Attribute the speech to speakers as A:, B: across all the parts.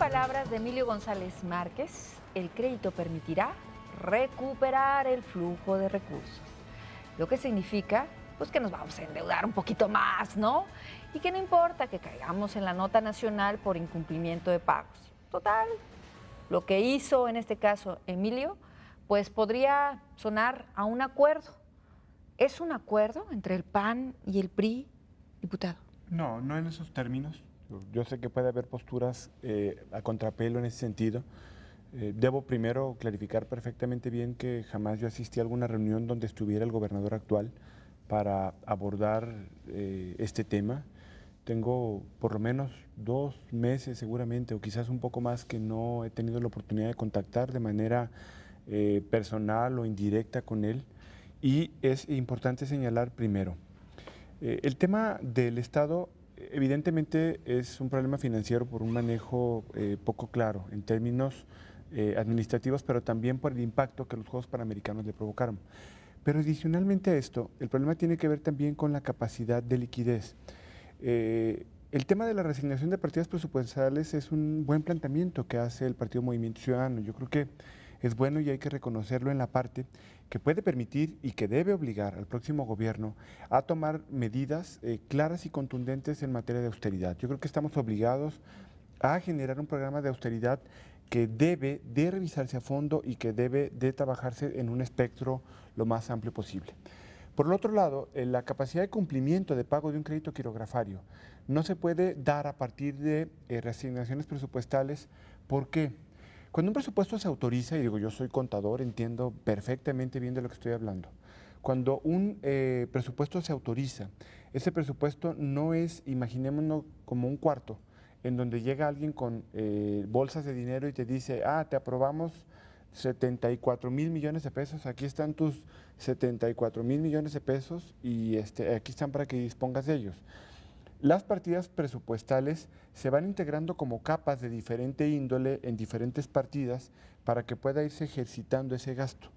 A: palabras de Emilio González Márquez, el crédito permitirá recuperar el flujo de recursos. Lo que significa, pues, que nos vamos a endeudar un poquito más, ¿no? Y que no importa que caigamos en la nota nacional por incumplimiento de pagos. Total, lo que hizo en este caso Emilio, pues podría sonar a un acuerdo. ¿Es un acuerdo entre el PAN y el PRI, diputado?
B: No, no en esos términos. Yo sé que puede haber posturas a contrapelo en ese sentido. Debo primero clarificar perfectamente bien que jamás yo asistí a alguna reunión donde estuviera el gobernador actual para abordar este tema. Tengo por lo menos 2 meses seguramente, o quizás un poco más, que no he tenido la oportunidad de contactar de manera personal o indirecta con él. Y es importante señalar primero, el tema del Estado evidentemente es un problema financiero por un manejo poco claro en términos administrativos, pero también por el impacto que los Juegos Panamericanos le provocaron. Pero adicionalmente a esto, el problema tiene que ver también con la capacidad de liquidez. El tema de la resignación de partidas presupuestales es un buen planteamiento que hace el Partido Movimiento Ciudadano. Yo creo que es bueno y hay que reconocerlo en la parte que puede permitir y que debe obligar al próximo gobierno a tomar medidas claras y contundentes en materia de austeridad. Yo creo que estamos obligados a generar un programa de austeridad que debe de revisarse a fondo y que debe de trabajarse en un espectro lo más amplio posible. Por el otro lado, la capacidad de cumplimiento de pago de un crédito quirografario no se puede dar a partir de reasignaciones presupuestales. ¿Por qué? Cuando un presupuesto se autoriza, y digo, yo soy contador, entiendo perfectamente bien de lo que estoy hablando. Cuando un presupuesto se autoriza, ese presupuesto no es, imaginémonos, como un cuarto, en donde llega alguien con bolsas de dinero y te dice, te aprobamos 74,000 millones de pesos, aquí están tus 74,000 millones de pesos y aquí están para que dispongas de ellos. Las partidas presupuestales se van integrando como capas de diferente índole en diferentes partidas para que pueda irse ejercitando ese gasto.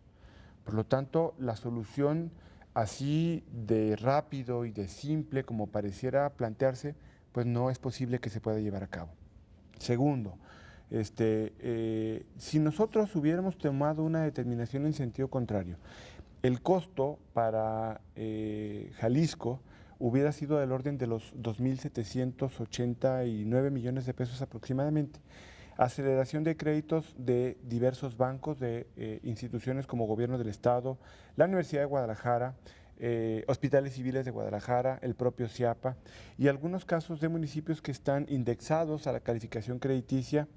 B: Por lo tanto, la solución así de rápido y de simple como pareciera plantearse, pues no es posible que se pueda llevar a cabo. Segundo, si nosotros hubiéramos tomado una determinación en sentido contrario, el costo para Jalisco hubiera sido del orden de los 2,789 millones de pesos aproximadamente. Aceleración de créditos de diversos bancos, de instituciones como Gobierno del Estado, la Universidad de Guadalajara, hospitales civiles de Guadalajara, el propio CIAPA y algunos casos de municipios que están indexados a la calificación crediticia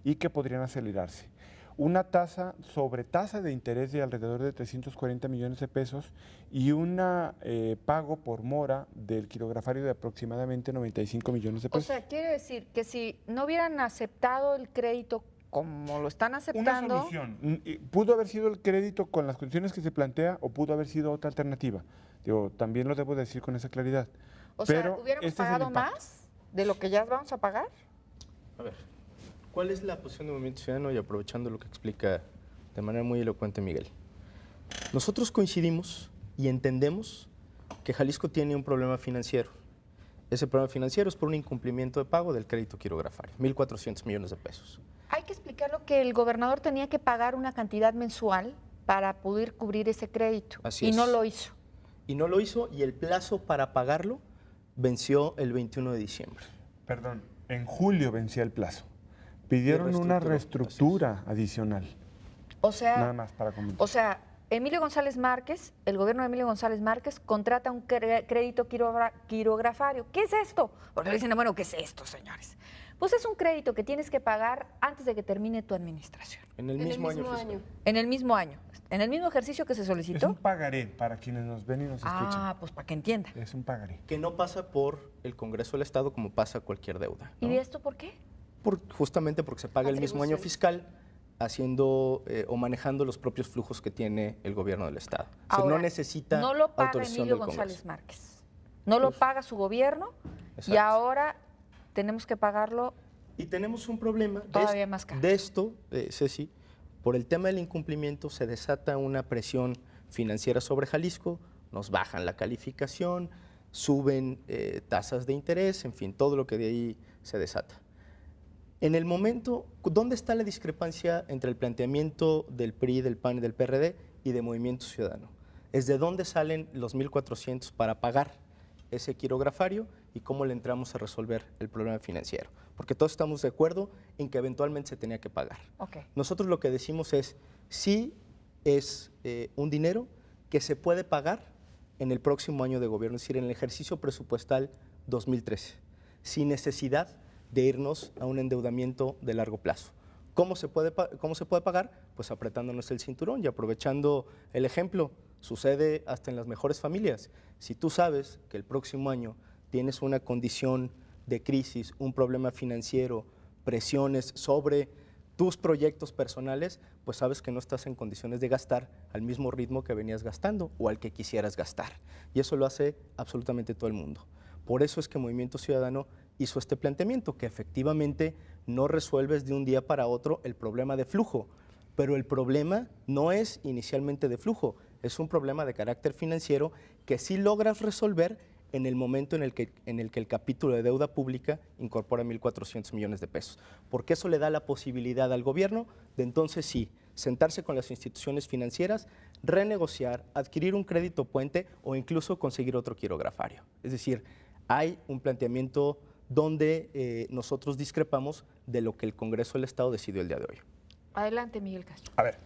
B: y que podrían acelerarse. Una tasa sobre tasa de interés de alrededor de 340 millones de pesos y un pago por mora del quirografario de aproximadamente 95 millones de pesos.
A: O sea, quiere decir que si no hubieran aceptado el crédito como lo están aceptando...
B: Una solución. Pudo haber sido el crédito con las condiciones que se plantea o pudo haber sido otra alternativa. Digo, también lo debo decir con esa claridad.
A: O sea, ¿hubiéramos pagado más de lo que ya vamos a pagar?
C: A ver, ¿cuál es la posición del Movimiento Ciudadano? Y aprovechando lo que explica de manera muy elocuente Miguel. Nosotros coincidimos y entendemos que Jalisco tiene un problema financiero. Ese problema financiero es por un incumplimiento de pago del crédito quirografario, 1,400 millones de pesos.
A: Hay que explicarlo que el gobernador tenía que pagar una cantidad mensual para poder cubrir ese crédito.
C: Así
A: y
C: es.
A: no lo hizo.
C: Y no lo hizo y el plazo para pagarlo venció el 21 de diciembre.
B: Perdón, en julio vencía el plazo. Pidieron una reestructura adicional.
A: O sea,
B: nada más para comentar.
A: O sea, Emilio González Márquez, el gobierno de Emilio González Márquez contrata un crédito quirografario. ¿Qué es esto? Porque le dicen, bueno, ¿qué es esto, señores? Pues es un crédito que tienes que pagar antes de que termine tu administración.
C: En el mismo año fiscal.
A: En el mismo año. En el mismo ejercicio que se solicitó.
B: Es un pagaré para quienes nos ven y nos escuchan.
A: Pues para que entienda.
B: Es un pagaré.
C: Que no pasa por el Congreso del Estado como pasa cualquier deuda, ¿no?
A: ¿Y esto por qué?
C: Justamente porque se paga el mismo año fiscal haciendo o manejando los propios flujos que tiene el gobierno del Estado.
A: Ahora,
C: no necesita
A: no lo paga
C: autorización
A: Emilio
C: del Congreso.
A: González Márquez. No lo paga su gobierno.
C: Exacto.
A: Y ahora tenemos que pagarlo.
C: Y tenemos un problema
A: todavía más caro.
C: De esto, Ceci, por el tema del incumplimiento se desata una presión financiera sobre Jalisco, nos bajan la calificación, suben tasas de interés, en fin, todo lo que de ahí se desata. En el momento, ¿dónde está la discrepancia entre el planteamiento del PRI, del PAN y del PRD y de Movimiento Ciudadano? Es de dónde salen los 1.400 para pagar ese quirografario y cómo le entramos a resolver el problema financiero. Porque todos estamos de acuerdo en que eventualmente se tenía que pagar.
A: Okay.
C: Nosotros lo que decimos es, sí es un dinero que se puede pagar en el próximo año de gobierno, es decir, en el ejercicio presupuestal 2013, sin necesidad de irnos a un endeudamiento de largo plazo. ¿Cómo se puede pagar? Pues apretándonos el cinturón y aprovechando el ejemplo. Sucede hasta en las mejores familias. Si tú sabes que el próximo año tienes una condición de crisis, un problema financiero, presiones sobre tus proyectos personales, pues sabes que no estás en condiciones de gastar al mismo ritmo que venías gastando o al que quisieras gastar. Y eso lo hace absolutamente todo el mundo. Por eso es que Movimiento Ciudadano hizo este planteamiento, que efectivamente no resuelves de un día para otro el problema de flujo, pero el problema no es inicialmente de flujo, es un problema de carácter financiero que sí logras resolver en el momento en el que el capítulo de deuda pública incorpora 1.400 millones de pesos, porque eso le da la posibilidad al gobierno de entonces sí, sentarse con las instituciones financieras, renegociar, adquirir un crédito puente o incluso conseguir otro quirografario. Es decir, hay un planteamiento donde nosotros discrepamos de lo que el Congreso del Estado decidió el día de hoy.
A: Adelante, Miguel Castro.
B: A ver,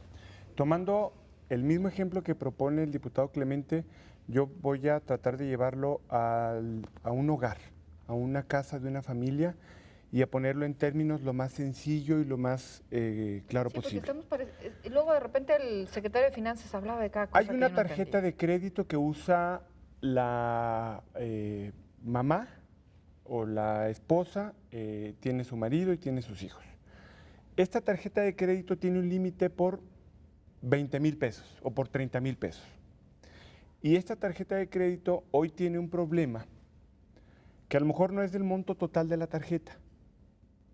B: tomando el mismo ejemplo que propone el diputado Clemente, yo voy a tratar de llevarlo a un hogar, a una casa de una familia y a ponerlo en términos lo más sencillo y lo más claro posible.
A: Luego de repente el secretario de Finanzas hablaba de cada cosa.
B: Hay una tarjeta de crédito que usa la mamá o la esposa, tiene su marido y tiene sus hijos. Esta tarjeta de crédito tiene un límite por 20,000 pesos o por 30,000 pesos. Y esta tarjeta de crédito hoy tiene un problema que a lo mejor no es del monto total de la tarjeta.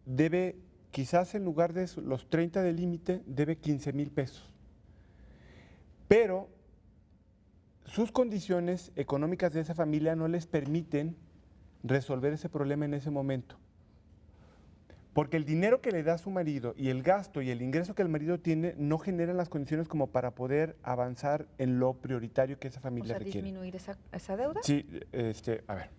B: Debe, quizás en lugar de los 30 de límite, debe 15,000 pesos. Pero sus condiciones económicas de esa familia no les permiten resolver ese problema en ese momento. Porque el dinero que le da su marido y el gasto y el ingreso que el marido tiene no generan las condiciones como para poder avanzar en lo prioritario que esa familia requiere.
A: ¿Disminuir esa deuda?
B: Sí, a ver.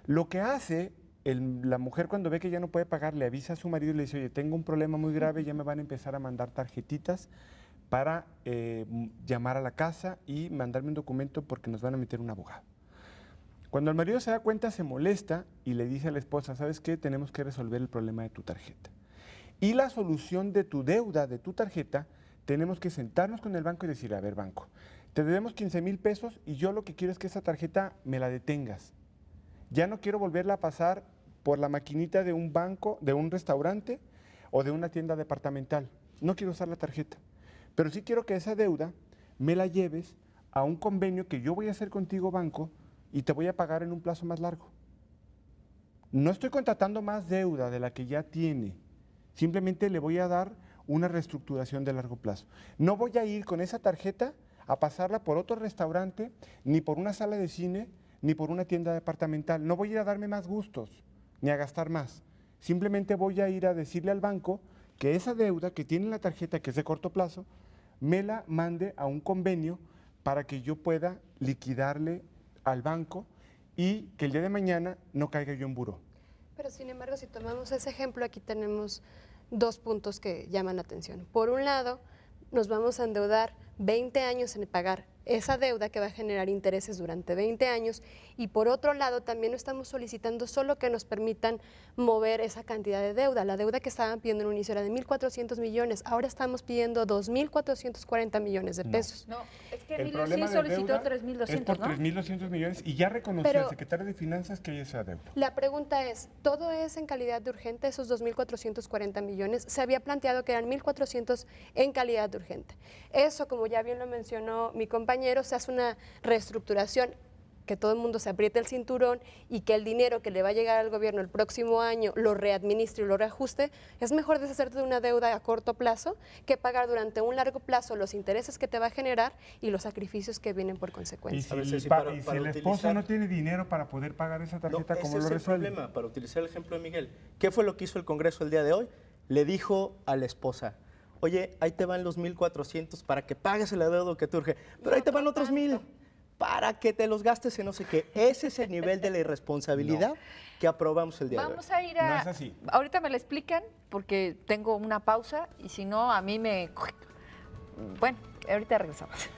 B: Lo que hace la mujer cuando ve que ya no puede pagar, le avisa a su marido y le dice, oye, tengo un problema muy grave, ya me van a empezar a mandar tarjetitas para llamar a la casa y mandarme un documento porque nos van a meter un abogado. Cuando el marido se da cuenta, se molesta y le dice a la esposa, ¿sabes qué? Tenemos que resolver el problema de tu tarjeta. Y la solución de tu deuda, de tu tarjeta, tenemos que sentarnos con el banco y decir, a ver, banco, te debemos 15,000 pesos y yo lo que quiero es que esa tarjeta me la detengas. Ya no quiero volverla a pasar por la maquinita de un banco, de un restaurante o de una tienda departamental. No quiero usar la tarjeta. Pero sí quiero que esa deuda me la lleves a un convenio que yo voy a hacer contigo, banco, y te voy a pagar en un plazo más largo. No estoy contratando más deuda de la que ya tiene. Simplemente le voy a dar una reestructuración de largo plazo. No voy a ir con esa tarjeta a pasarla por otro restaurante, ni por una sala de cine, ni por una tienda departamental. No voy a ir a darme más gustos, ni a gastar más. Simplemente voy a ir a decirle al banco que esa deuda que tiene en la tarjeta, que es de corto plazo, me la mande a un convenio para que yo pueda liquidarle al banco y que el día de mañana no caiga yo en buró.
D: Pero sin embargo, si tomamos ese ejemplo, aquí tenemos dos puntos que llaman la atención. Por un lado, nos vamos a endeudar 20 años en pagar esa deuda que va a generar intereses durante 20 años y por otro lado también no estamos solicitando solo que nos permitan mover esa cantidad de deuda. La deuda que estaban pidiendo en un inicio era de 1.400 millones, ahora estamos pidiendo 2.440 millones de pesos.
A: No, es que
B: El
A: Emilio
B: problema
A: sí
B: de
A: solicitó
B: deuda
A: 3.200,
B: es por
A: ¿no?
B: 3.200 millones y ya reconoció el secretario de Finanzas que hay esa deuda.
D: La pregunta es, ¿todo es en calidad de urgente, esos 2.440 millones? Se había planteado que eran 1.400 en calidad de urgente. Eso, como ya bien lo mencionó mi compañero, se hace una reestructuración que todo el mundo se apriete el cinturón y que el dinero que le va a llegar al gobierno el próximo año lo readministre y lo reajuste, es mejor deshacerte de una deuda a corto plazo que pagar durante un largo plazo los intereses que te va a generar y los sacrificios que vienen por
B: Y
D: consecuencia.
B: si,
C: A ver, Ceci,
B: y si el esposo no tiene dinero para poder pagar esa tarjeta,
C: ese
B: ¿cómo lo
C: es el
B: resuelve?
C: problema, para utilizar el ejemplo de Miguel. ¿Qué fue lo que hizo el Congreso el día de hoy? Le dijo a la esposa, oye, ahí te van los 1,400 para que pagues el deuda que te urge, pero ahí te van otros 1,000 para que te los gastes en no sé qué. Ese es el nivel de la irresponsabilidad que aprobamos el día de hoy.
A: Vamos a ir
B: No
A: a...
B: es así.
A: Ahorita me lo explican porque tengo una pausa y si no, a mí me... Bueno, ahorita regresamos.